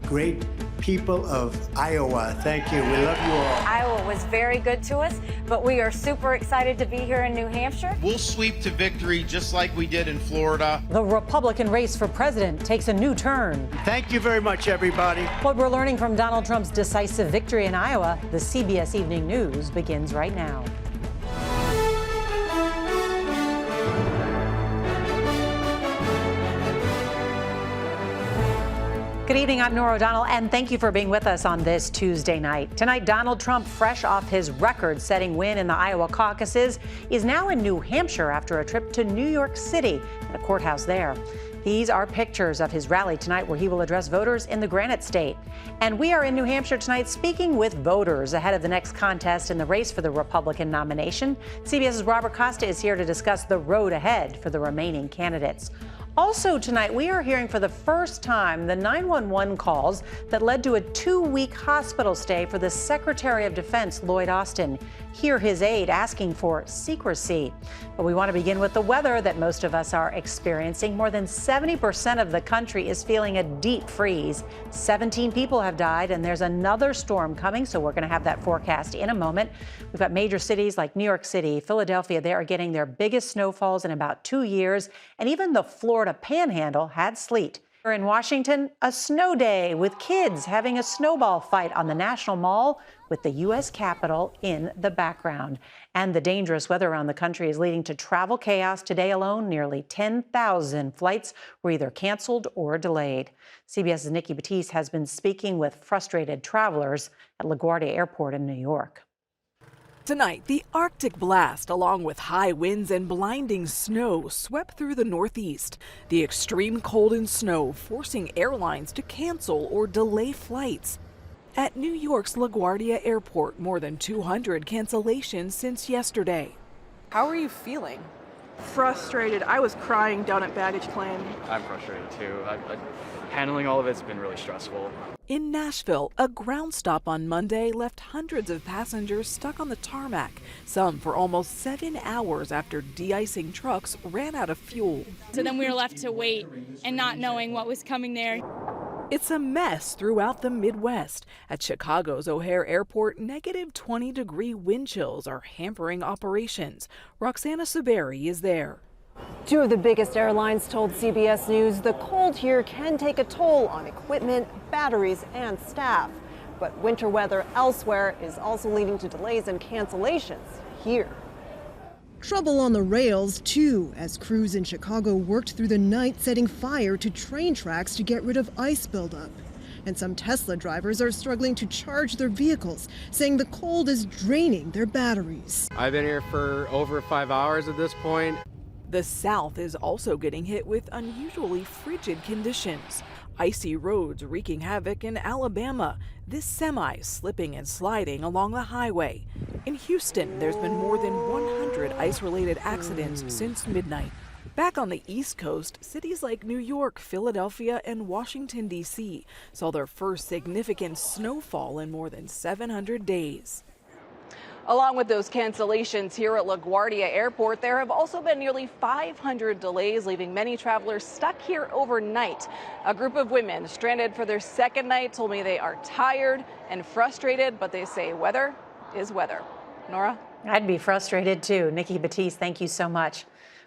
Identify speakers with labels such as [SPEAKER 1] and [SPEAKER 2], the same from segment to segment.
[SPEAKER 1] great people of Iowa. Thank you. We love you all.
[SPEAKER 2] Iowa was very good to us, but we are super excited to be here in New Hampshire.
[SPEAKER 3] We'll sweep to victory just like we did in Florida.
[SPEAKER 4] The Republican race for president takes a new turn.
[SPEAKER 1] Thank you very much, everybody.
[SPEAKER 4] What we're learning from Donald Trump's decisive victory in Iowa, the CBS Evening News begins right now. Good evening, I'm Nora O'Donnell, and thank you for being with us on this Tuesday night. Tonight, Donald Trump, fresh off his record-setting win in the Iowa caucuses, is now in New Hampshire after a trip to New York City at a courthouse there. These are pictures of his rally tonight where he will address voters in the Granite State. And we are in New Hampshire tonight speaking with voters ahead of the next contest in the race for the Republican nomination. CBS's Robert Costa is here to discuss the road ahead for the remaining candidates. Also tonight, we are hearing for the first time the 911 calls that led to a 2-week hospital stay for the Secretary of Defense, Lloyd Austin. Hear his aide asking for secrecy. But we want to begin with the weather that most of us are experiencing. More than 70% of the country is feeling a deep freeze. 17 people have died, and there's another storm coming, so we're going to have that forecast in a moment. We've got major cities like New York City, Philadelphia. They are getting their biggest snowfalls in about 2 years, and even the Florida Panhandle had sleet. Here in Washington, a snow day with kids having a snowball fight on the National Mall with the U.S. Capitol in the background. And the dangerous weather around the country is leading to travel chaos. Today alone, nearly 10,000 flights were either canceled or delayed. CBS's Nikki Batiste has been speaking with frustrated travelers at LaGuardia Airport in New York.
[SPEAKER 5] Tonight, the Arctic blast, along with high winds and blinding snow, swept through the Northeast. The extreme cold and snow forcing airlines to cancel or delay flights. At New York's LaGuardia Airport, more than 200 cancellations since yesterday.
[SPEAKER 6] How are you feeling? Frustrated. I was crying down at baggage claim.
[SPEAKER 7] I'm frustrated too. Handling all of it's been really stressful.
[SPEAKER 5] In Nashville, a ground stop on Monday left hundreds of passengers stuck on the tarmac, some for almost 7 hours after de-icing trucks ran out of fuel.
[SPEAKER 8] So then we were left to wait and not knowing what was coming there.
[SPEAKER 5] It's a mess throughout the Midwest. At Chicago's O'Hare Airport, negative 20-degree wind chills are hampering operations. Roxana Saberi is there.
[SPEAKER 9] Two of the biggest airlines told CBS News the cold here can take a toll on equipment, batteries, and staff. But winter weather elsewhere is also leading to delays and cancellations here.
[SPEAKER 10] Trouble on the rails, too, as crews in Chicago worked through the night setting fire to train tracks to get rid of ice buildup. And some Tesla drivers are struggling to charge their vehicles, saying the cold is draining their batteries.
[SPEAKER 11] I've been here for over 5 hours at this point.
[SPEAKER 5] The South is also getting hit with unusually frigid conditions. Icy roads wreaking havoc in Alabama. This semi slipping and sliding along the highway. In Houston, there's been more than 100 ice-related accidents since midnight. Back on the East Coast, cities like New York, Philadelphia, and Washington, D.C. saw their first significant snowfall in more than 700 days.
[SPEAKER 6] Along with those cancellations here at LaGuardia Airport, there have also been nearly 500 delays, leaving many travelers stuck here overnight. A group of women stranded for their second night told me they are tired and frustrated, but they say weather is weather. Nora?
[SPEAKER 4] I'd be frustrated too. Nikki Batiste, thank you so much.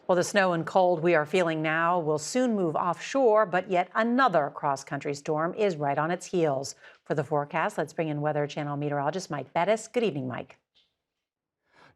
[SPEAKER 4] Well, the snow and cold we are feeling now will soon move offshore, but yet another cross-country storm is right on its heels. For the forecast, let's bring in Weather Channel meteorologist Mike Bettis. Good evening, Mike.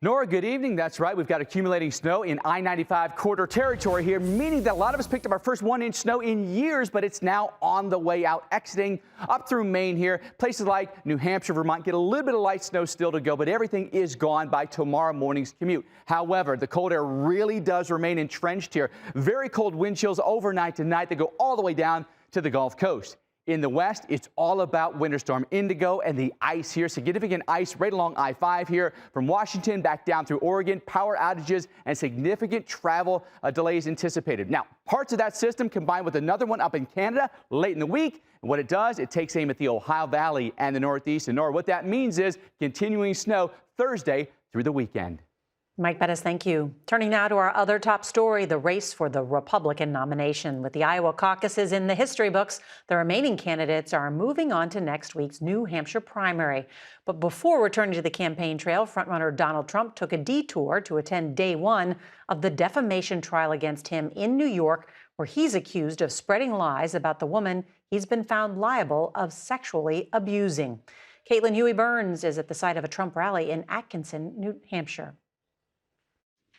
[SPEAKER 12] Nora, good evening. That's right. We've got accumulating snow in I-95 corridor territory here, meaning that a lot of us picked up our first 1-inch snow in years, but it's now on the way out, exiting up through Maine here. Places like New Hampshire, Vermont get a little bit of light snow still to go, but everything is gone by tomorrow morning's commute. However, the cold air really does remain entrenched here. Very cold wind chills overnight tonight that go all the way down to the Gulf Coast. In the west, it's all about Winter Storm Indigo and the ice here. Significant ice right along I-5 here from Washington back down through Oregon. Power outages and significant travel delays anticipated. Now, parts of that system combined with another one up in Canada late in the week. And what it does, it takes aim at the Ohio Valley and the Northeast. And Nora, what that means is continuing snow Thursday through the weekend.
[SPEAKER 4] Mike Bettis, thank you. Turning now to our other top story, the race for the Republican nomination. With the Iowa caucuses in the history books, the remaining candidates are moving on to next week's New Hampshire primary. But before returning to the campaign trail, frontrunner Donald Trump took a detour to attend day one of the defamation trial against him in New York, where he's accused of spreading lies about the woman he's been found liable of sexually abusing. Caitlin Huey-Burns is at the site of a Trump rally in Atkinson, New Hampshire.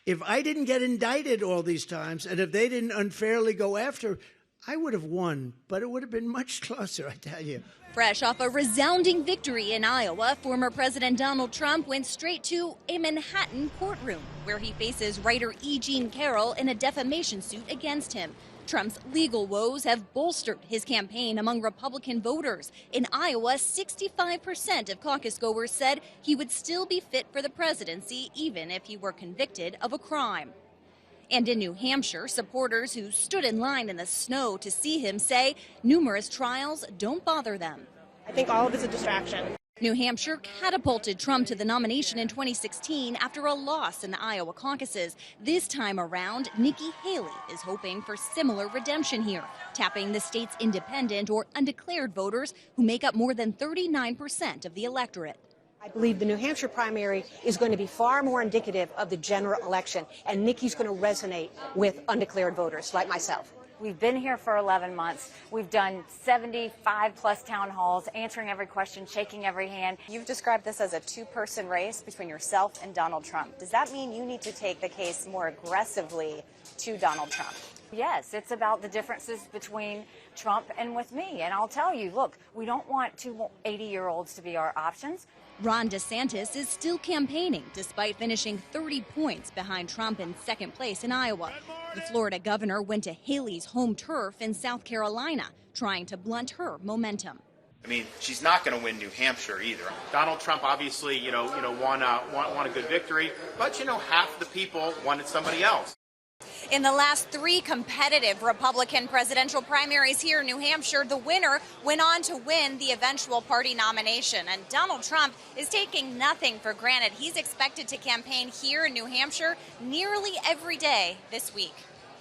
[SPEAKER 1] If I didn't get indicted all these times, and if they didn't unfairly go after, I would have won, but it would have been much closer, I tell you.
[SPEAKER 13] Fresh off a resounding victory in Iowa, former President Donald Trump went straight to a Manhattan courtroom, where he faces writer E. Jean Carroll in a defamation suit against him. Trump's legal woes have bolstered his campaign among Republican voters. In Iowa, 65% of caucus goers said he would still be fit for the presidency even if he were convicted of a crime. And in New Hampshire, supporters who stood in line in the snow to see him say numerous trials don't bother them.
[SPEAKER 14] I think all of it's a distraction.
[SPEAKER 13] New Hampshire catapulted Trump to the nomination in 2016 after a loss in the Iowa caucuses. This time around, Nikki Haley is hoping for similar redemption here, tapping the state's independent or undeclared voters who make up more than 39% of the electorate.
[SPEAKER 14] I believe the New Hampshire primary is going to be far more indicative of the general election, and Nikki's going to resonate with undeclared voters like myself.
[SPEAKER 2] We've been here for 11 months. We've done 75 plus town halls, answering every question, shaking every hand.
[SPEAKER 15] You've described this as a two-person race between yourself and Donald Trump. Does that mean you need to take the case more aggressively to Donald Trump?
[SPEAKER 2] Yes, it's about the differences between Trump and with me. And I'll tell you, look, we don't want two 80-year-olds to be our options.
[SPEAKER 13] Ron DeSantis is still campaigning despite finishing 30 points behind Trump in second place in Iowa. The Florida governor went to Haley's home turf in South Carolina, trying to blunt her momentum.
[SPEAKER 3] I mean, she's not going to win New Hampshire either. Donald Trump obviously, won a good victory, but half the people wanted somebody else.
[SPEAKER 15] In the last three competitive Republican presidential primaries here in New Hampshire, the winner went on to win the eventual party nomination. And Donald Trump is taking nothing for granted. He's expected to campaign here in New Hampshire nearly every day this week.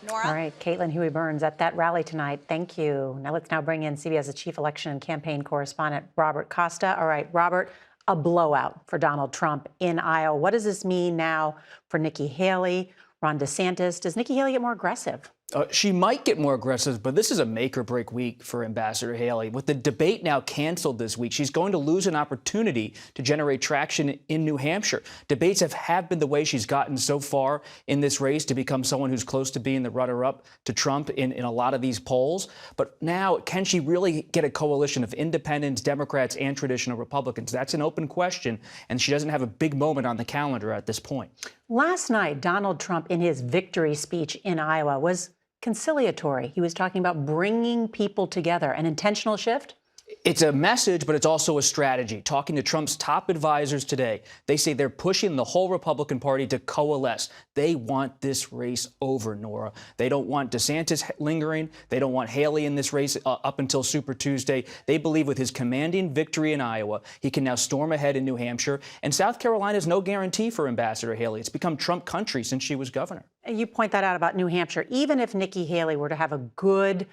[SPEAKER 15] Nora?
[SPEAKER 4] All right, Caitlin Huey-Burns at that rally tonight. Thank you. Now let's bring in CBS's chief election and campaign correspondent, Robert Costa. All right, Robert, a blowout for Donald Trump in Iowa. What does this mean now for Nikki Haley, Ron DeSantis? Does Nikki Haley get more aggressive?
[SPEAKER 16] She might get more aggressive, but this is a make-or-break week for Ambassador Haley. With the debate now canceled this week, she's going to lose an opportunity to generate traction in New Hampshire. Debates have been the way she's gotten so far in this race to become someone who's close to being the runner-up to Trump in a lot of these polls. But now, can she really get a coalition of independents, Democrats, and traditional Republicans? That's an open question, and she doesn't have a big moment on the calendar at this point.
[SPEAKER 4] Last night, Donald Trump, in his victory speech in Iowa, was conciliatory. He was talking about bringing people together. An intentional shift?
[SPEAKER 16] It's a message, but it's also a strategy. Talking to Trump's top advisors today, they say they're pushing the whole Republican Party to coalesce. They want this race over, Nora. They don't want DeSantis lingering. They don't want Haley in this race up until Super Tuesday. They believe with his commanding victory in Iowa, he can now storm ahead in New Hampshire. And South Carolina is no guarantee for Ambassador Haley. It's become Trump country since she was governor.
[SPEAKER 4] You point that out about New Hampshire. Even if Nikki Haley were to have a good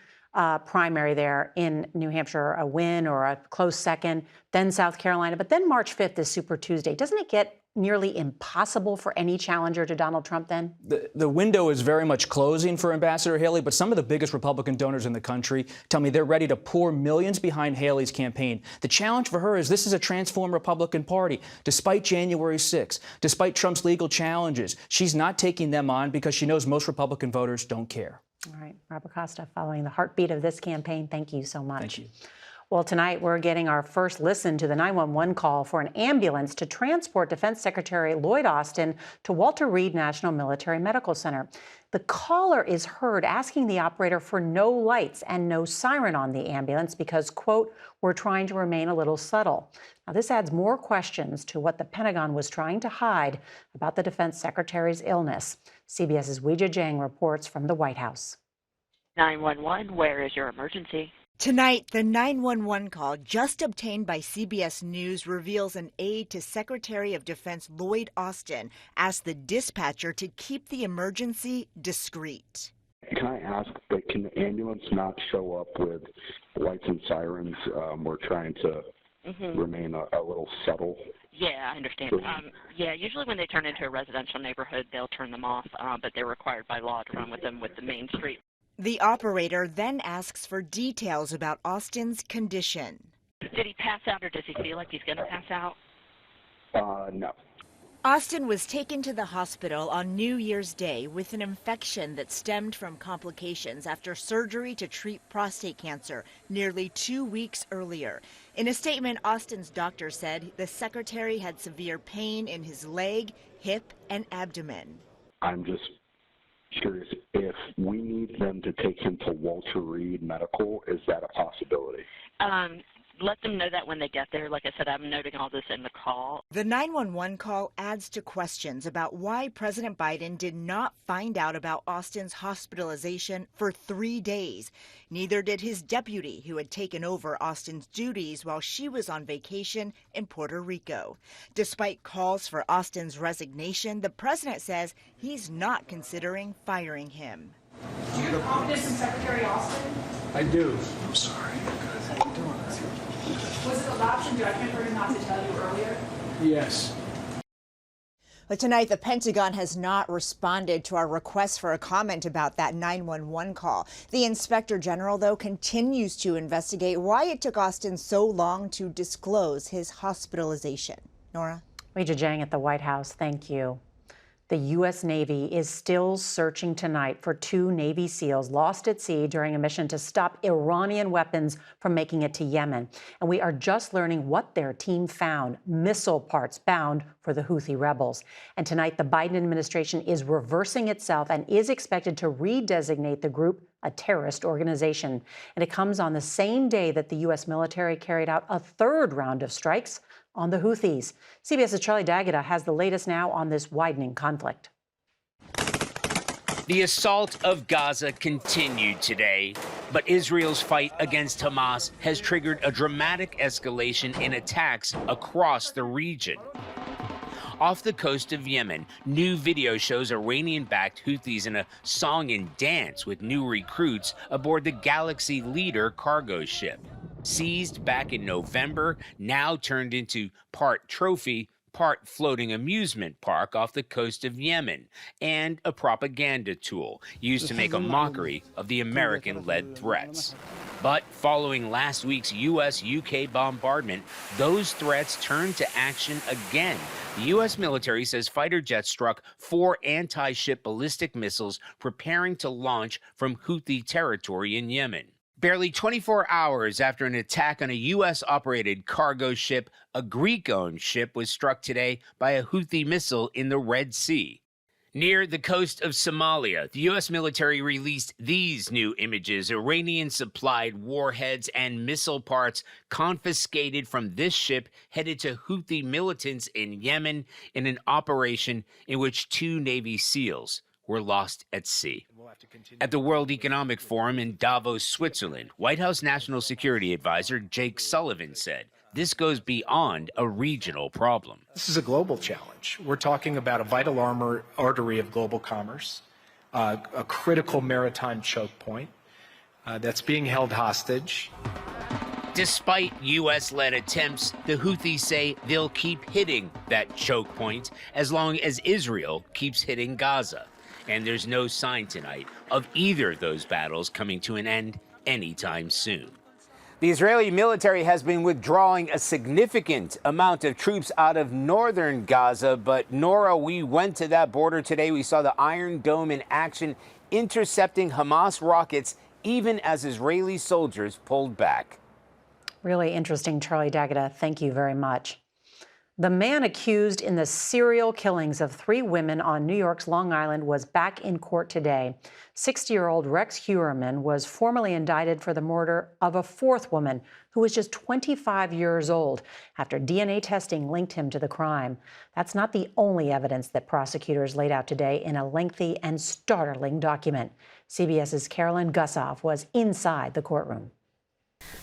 [SPEAKER 4] primary there in New Hampshire, a win or a close second, then South Carolina, but then March 5th is Super Tuesday. Doesn't it get nearly impossible for any challenger to Donald Trump then?
[SPEAKER 16] The window is very much closing for Ambassador Haley, but some of the biggest Republican donors in the country tell me they're ready to pour millions behind Haley's campaign. The challenge for her is this is a transformed Republican Party. Despite January 6th, despite Trump's legal challenges, she's not taking them on because she knows most Republican voters don't care.
[SPEAKER 4] All right, Robert Costa, following the heartbeat of this campaign. Thank you so much.
[SPEAKER 16] Thank you.
[SPEAKER 4] Well, tonight we're getting our first listen to the 911 call for an ambulance to transport Defense Secretary Lloyd Austin to Walter Reed National Military Medical Center. The caller is heard asking the operator for no lights and no siren on the ambulance because, quote, we're trying to remain a little subtle. Now, this adds more questions to what the Pentagon was trying to hide about the Defense Secretary's illness. CBS's Weijia Jiang reports from the White House.
[SPEAKER 17] 911, where is your emergency? Tonight, the 911 call just obtained by CBS News reveals an aide to Secretary of Defense Lloyd Austin asked the dispatcher to keep the emergency discreet.
[SPEAKER 18] Can I ask, but can the ambulance not show up with lights and sirens? We're trying to remain a little subtle.
[SPEAKER 19] Yeah, I understand. Yeah, usually when they turn into a residential neighborhood, they'll turn them off, but they're required by law to run with them with the main street.
[SPEAKER 17] The operator then asks for details about Austin's condition.
[SPEAKER 19] Did he pass out, or does he feel like he's going to pass out?
[SPEAKER 18] No.
[SPEAKER 17] Austin was taken to the hospital on New Year's Day with an infection that stemmed from complications after surgery to treat prostate cancer nearly 2 weeks earlier. In a statement, Austin's doctor said the secretary had severe pain in his leg, hip, and abdomen.
[SPEAKER 18] I'm just curious if we need them to take him to Walter Reed Medical. Is that a possibility?
[SPEAKER 19] Let them know that when they get there. Like I said, I'm noting all this in the call.
[SPEAKER 17] The 911 call adds to questions about why President Biden did not find out about Austin's hospitalization for 3 days. Neither did his deputy, who had taken over Austin's duties while she was on vacation in Puerto Rico. Despite calls for Austin's resignation, the president says he's not considering firing him.
[SPEAKER 20] Do you have confidence in Secretary Austin?
[SPEAKER 21] I do. I'm sorry.
[SPEAKER 20] Was it an option judgment for him not to tell you earlier?
[SPEAKER 21] Yes.
[SPEAKER 17] But tonight, the Pentagon has not responded to our request for a comment about that 911 call. The Inspector General, though, continues to investigate why it took Austin so long to disclose his hospitalization. Nora?
[SPEAKER 4] Weijia Jiang at the White House, thank you. The U.S. Navy is still searching tonight for 2 Navy SEALs lost at sea during a mission to stop Iranian weapons from making it to Yemen. And we are just learning what their team found, missile parts bound for the Houthi rebels. And tonight, the Biden administration is reversing itself and is expected to redesignate the group a terrorist organization. And it comes on the same day that the U.S. military carried out a 3rd round of strikes on the Houthis. CBS's Charlie D'Agata has the latest now on this widening conflict.
[SPEAKER 22] The assault of Gaza continued today, but Israel's fight against Hamas has triggered a dramatic escalation in attacks across the region. Off the coast of Yemen, new video shows Iranian-backed Houthis in a song and dance with new recruits aboard the Galaxy Leader cargo ship. Seized back in November, now turned into part trophy, part floating amusement park off the coast of Yemen, and a propaganda tool used to make a mockery of the American-led threats. But following last week's U.S.-UK bombardment, those threats turned to action again. The U.S. military says fighter jets struck 4 anti-ship ballistic missiles preparing to launch from Houthi territory in Yemen. Barely 24 hours after an attack on a U.S.-operated cargo ship, a Greek-owned ship was struck today by a Houthi missile in the Red Sea. Near the coast of Somalia, the U.S. military released these new images: Iranian-supplied warheads and missile parts confiscated from this ship headed to Houthi militants in Yemen in an operation in which 2 Navy SEALs were lost at sea. At the World Economic Forum in Davos, Switzerland, White House National Security Advisor Jake Sullivan said this goes beyond a regional problem.
[SPEAKER 21] This is a global challenge. We're talking about a vital artery of global commerce, a critical maritime choke point that's being held hostage.
[SPEAKER 22] Despite U.S.-led attempts, the Houthis say they'll keep hitting that choke point as long as Israel keeps hitting Gaza. And there's no sign tonight of either of those battles coming to an end anytime soon. The Israeli military has been withdrawing a significant amount of troops out of northern Gaza. But Nora, we went to that border today. We saw the Iron Dome in action, intercepting Hamas rockets, even as Israeli soldiers pulled back.
[SPEAKER 4] Really interesting, Charlie D'Agata. Thank you very much. The man accused in the serial killings of 3 women on New York's Long Island was back in court today. 60-year-old Rex Heuermann was formally indicted for the murder of a 4th woman who was just 25 years old after DNA testing linked him to the crime. That's not the only evidence that prosecutors laid out today in a lengthy and startling document. CBS's Carolyn Gussoff was inside the courtroom.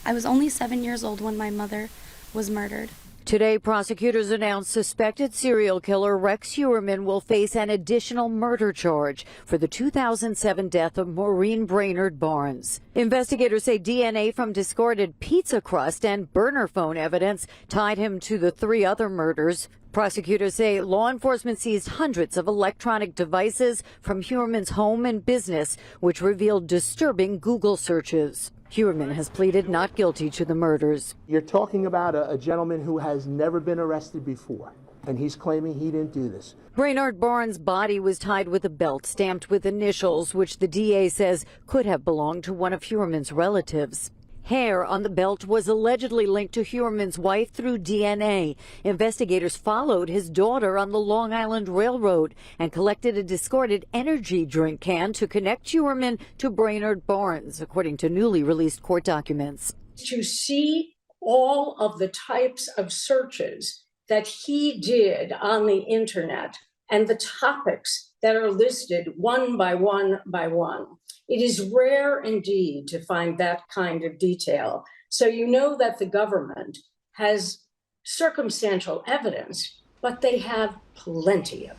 [SPEAKER 7] I was only 7 years old when my mother was murdered.
[SPEAKER 8] Today, prosecutors announced suspected serial killer Rex Heuermann will face an additional murder charge for the 2007 death of Maureen Brainerd Barnes. Investigators say DNA from discarded pizza crust and burner phone evidence tied him to the 3 other murders. Prosecutors say law enforcement seized hundreds of electronic devices from Heuermann's home and business, which revealed disturbing Google searches. Heuermann has pleaded not guilty to the murders.
[SPEAKER 23] You're talking about a gentleman who has never been arrested before, and he's claiming he didn't do this.
[SPEAKER 8] Brainerd Barnes' body was tied with a belt stamped with initials, which the DA says could have belonged to one of Heuermann's relatives. Hair on the belt was allegedly linked to Heuermann's wife through DNA. Investigators followed his daughter on the Long Island Railroad and collected a discarded energy drink can to connect Heuermann to Brainerd Barnes, according to newly released court documents.
[SPEAKER 24] To see all of the types of searches that he did on the internet and the topics that are listed one by one by one. It is rare indeed to find that kind of detail. So you know that the government has circumstantial evidence, but they have plenty of it.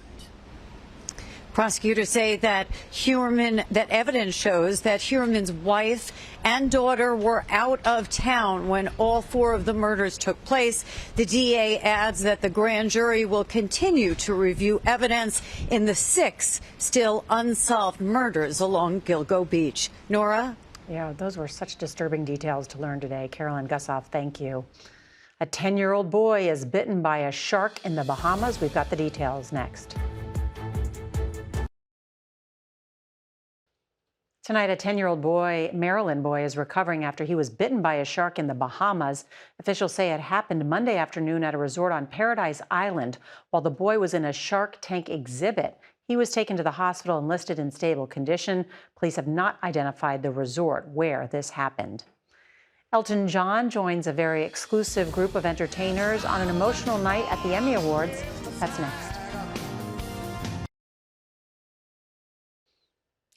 [SPEAKER 8] Prosecutors say that evidence shows that Heuermann's wife and daughter were out of town when all 4 of the murders took place. The DA adds that the grand jury will continue to review evidence in the 6 still unsolved murders along Gilgo Beach. Nora?
[SPEAKER 4] Yeah, those were such disturbing details to learn today. Carolyn Gussoff, thank you. A 10-year-old boy is bitten by a shark in the Bahamas. We've got the details next. Tonight, a 10-year-old boy, Maryland boy, is recovering after he was bitten by a shark in the Bahamas. Officials say it happened Monday afternoon at a resort on Paradise Island while the boy was in a Shark Tank exhibit. He was taken to the hospital and listed in stable condition. Police have not identified the resort where this happened. Elton John joins a very exclusive group of entertainers on an emotional night at the Emmy Awards. That's next.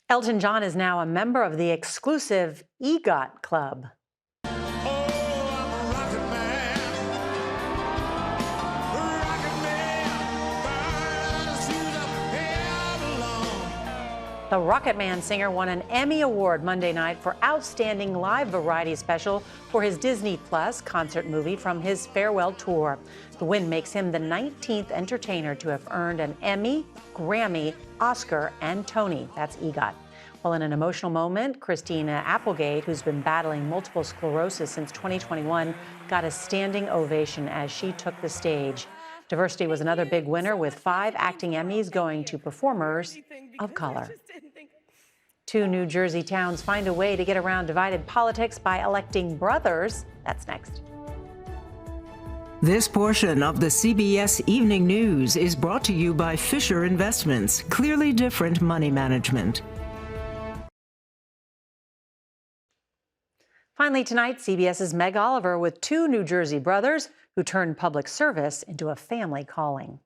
[SPEAKER 4] Elton John is now a member of the exclusive EGOT Club. The Rocket Man singer won an Emmy Award Monday night for Outstanding Live Variety Special for his Disney Plus concert movie from his farewell tour. The win makes him the 19th entertainer to have earned an Emmy, Grammy, Oscar, and Tony. That's EGOT. Well, in an emotional moment, Christina Applegate, who's been battling multiple sclerosis since 2021, got a standing ovation as she took the stage. Diversity was another big winner, with 5 acting Emmys going to performers of color. 2 New Jersey towns find a way to get around divided politics by electing brothers. That's next.
[SPEAKER 25] This portion of the CBS Evening News is brought to you by Fisher Investments, clearly different money management.
[SPEAKER 4] Finally tonight, CBS's Meg Oliver with 2 New Jersey brothers who turned public service into a family calling.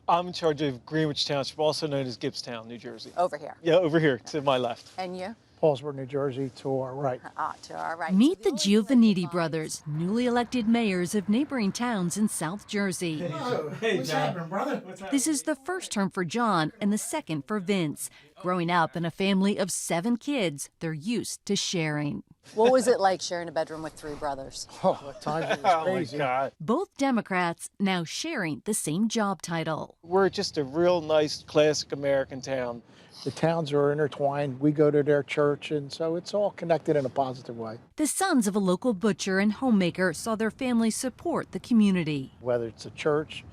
[SPEAKER 26] I'm in charge of Greenwich Township, also known as Gibbstown, New Jersey.
[SPEAKER 27] Over here?
[SPEAKER 26] Yeah, over here to my left.
[SPEAKER 27] And you?
[SPEAKER 28] Paulsboro, New Jersey, to our right.
[SPEAKER 27] To our right.
[SPEAKER 29] Meet the Giovannitti brothers, newly elected mayors of neighboring towns in South Jersey.
[SPEAKER 28] Hey, what's happening, brother?
[SPEAKER 29] This is the first term for John and the second for Vince. Growing up in a family of 7 kids, they're used to sharing.
[SPEAKER 27] What was it like sharing a bedroom with 3 brothers?
[SPEAKER 28] Oh, at times it was crazy.
[SPEAKER 26] Oh, my God.
[SPEAKER 29] Both Democrats now sharing the same job title.
[SPEAKER 26] We're just a real nice, classic American town.
[SPEAKER 28] The towns are intertwined. We go to their church, and so it's all connected in a positive way.
[SPEAKER 29] The sons of a local butcher and homemaker saw their family support the community.
[SPEAKER 28] Whether it's a church,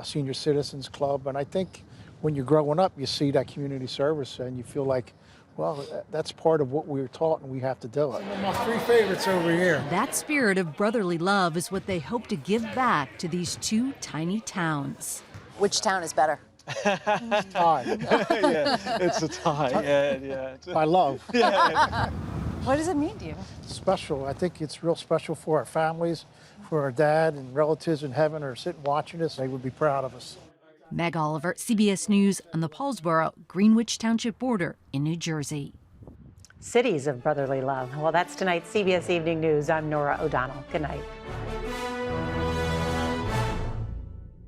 [SPEAKER 28] senior citizens club, and I think when you're growing up, you see that community service, and you feel like, well, that's part of what we were taught, and we have to do it. My 3 favorites over here.
[SPEAKER 29] That spirit of brotherly love is what they hope to give back to these 2 tiny towns.
[SPEAKER 27] Which town is better?
[SPEAKER 28] Tie.
[SPEAKER 26] Yeah, it's a tie. Yeah.
[SPEAKER 28] By love.
[SPEAKER 27] Yeah. What does it mean to you?
[SPEAKER 28] Special. I think it's real special for our families, for our dad and relatives in heaven are sitting watching us. They would be proud of us.
[SPEAKER 29] Meg Oliver, CBS News on the Paulsboro, Greenwich Township border in New Jersey.
[SPEAKER 4] cities of brotherly love. Well, that's tonight's CBS Evening News. I'm Norah O'Donnell. Good night.